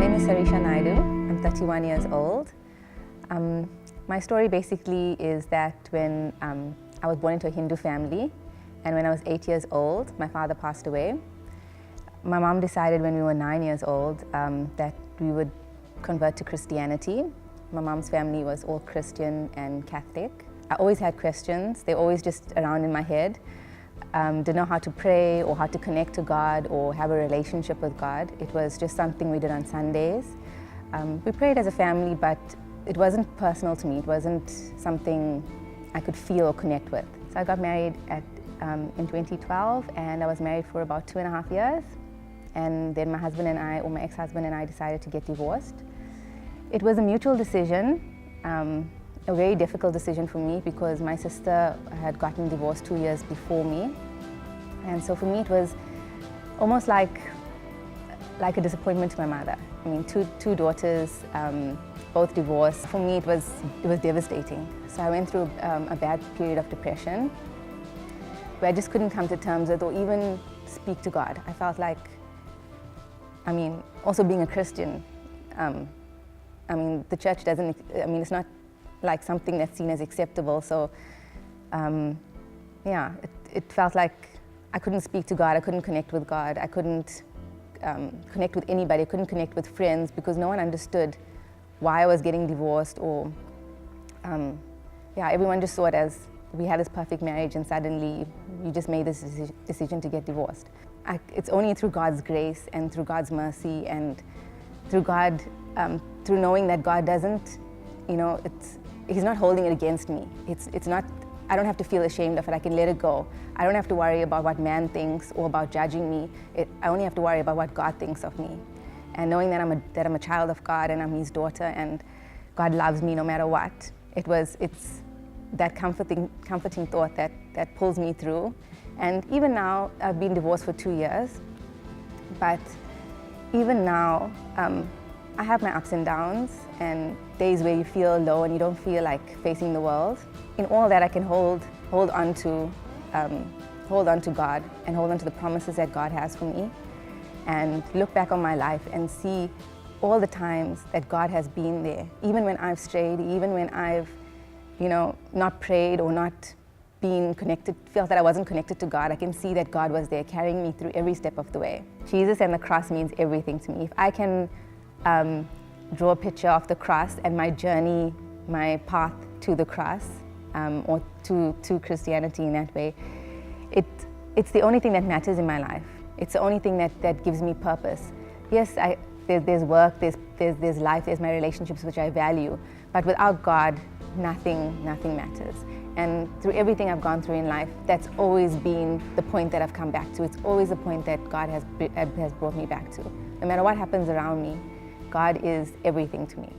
name is Sarisha. I'm 31 years old. My story basically is that when I was born into a Hindu family, and when I was 8 years old, my father passed away. My mom decided when we were 9 years old that we would convert to Christianity. My mom's family was all Christian and Catholic. I always had questions. They were always just around in my head. Didn't know how to pray or how to connect to God or have a relationship with God. It was just something we did on Sundays. We prayed as a family, but it wasn't personal to me. It wasn't something I could feel or connect with. So I got married in 2012, and I was married for about 2.5 years. And then my husband and I, or my ex-husband and I, decided to get divorced. It was a mutual decision, a very difficult decision for me because my sister had gotten divorced 2 years before me. And so for me it was almost like a disappointment to my mother. I mean, two daughters, both divorced. For me it was devastating. So I went through a bad period of depression where I just couldn't come to terms with or even speak to God. I felt like, I mean, also being a Christian, I mean, the church doesn't, I mean, it's not like something that's seen as acceptable. So, yeah, it felt like I couldn't speak to God, I couldn't connect with God, I couldn't connect with anybody, I couldn't connect with friends because no one understood why I was getting divorced or, yeah, everyone just saw it as we had this perfect marriage and suddenly you just made this decision to get divorced. It's only through God's grace and through God's mercy and through God, through knowing that God doesn't, you know, He's not holding it against me. It's not, I don't have to feel ashamed of it, I can let it go. I don't have to worry about what man thinks or about judging me. I only have to worry about what God thinks of me. And knowing that I'm a child of God and I'm His daughter and God loves me no matter what, it's that comforting thought that pulls me through. And even now, I've been divorced for 2 years, but even now, I have my ups and downs and days where you feel low and you don't feel like facing the world. In all that, I can hold on to God and hold on to the promises that God has for me and look back on my life and see all the times that God has been there, even when I've strayed, even when I've, you know, not prayed or not been connected, felt that I wasn't connected to God. I can see that God was there carrying me through every step of the way. Jesus and the cross means everything to me. If I can draw a picture of the cross and my journey, my path to the cross, or to Christianity in that way, it's the only thing that matters in my life. It's the only thing that gives me purpose. Yes, there's work, there's life, there's my relationships which I value, but without God, nothing matters. And through everything I've gone through in life, that's always been the point that I've come back to. It's always the point that God has brought me back to. No matter what happens around me, God is everything to me.